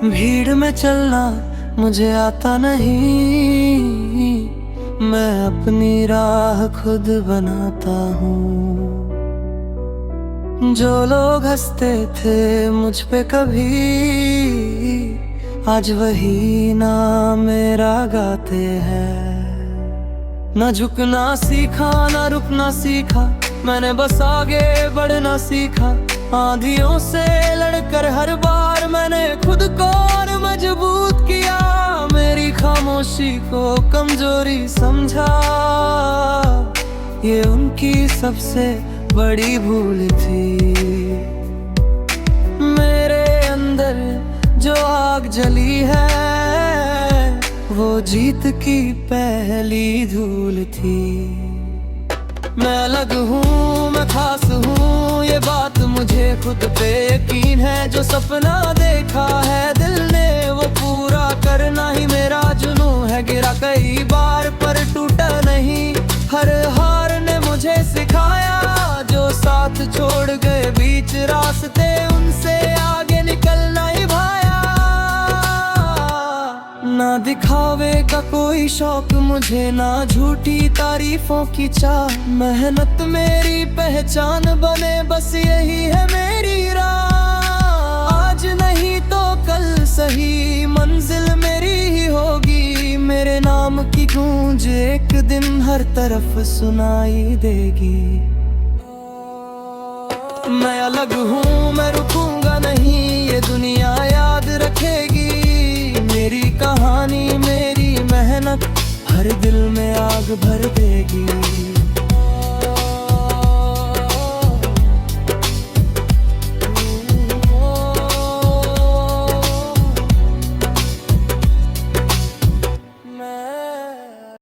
भीड़ में चलना मुझे आता नहीं, मैं अपनी राह खुद बनाता हूँ। जो लोग हंसते थे मुझ पे कभी, आज वही नाम मेरा गाते हैं। न झुकना सीखा न रुकना सीखा, मैंने बस आगे बढ़ना सीखा। आंधियों से लड़कर हर बार मैंने खुद को और मजबूत किया। मेरी खामोशी को कमजोरी समझा, ये उनकी सबसे बड़ी भूल थी। मेरे अंदर जो आग जली है, वो जीत की पहली धूल थी। मैं अलग हूँ, मैं खास हूँ, ये बात मुझे खुद पे यकीन है। जो सपना देखा है दिल ने, वो पूरा करना ही मेरा जुनून है। गिरा कई बार पर टूटा नहीं, हर हार ने मुझे सिखाया। जो साथ छोड़ गए बीच रास्ते, उनसे आगे निकलना ही भाया। ना दिखावे का कोई शौक मुझे, ना झूठी तारीफों की चाह। मेहनत मेरी पहचान बने, बस यही है मेरी राह। आज नहीं तो कल सही मंजिल मेरी ही होगी। मेरे नाम की गूंज एक दिन हर तरफ सुनाई देगी। मैं अलग हूँ, मैं रुकूंगा नहीं, ये दुनिया याद रखेगी। मेरी कहानी मेरी मेहनत हर दिल में आग भर देगी।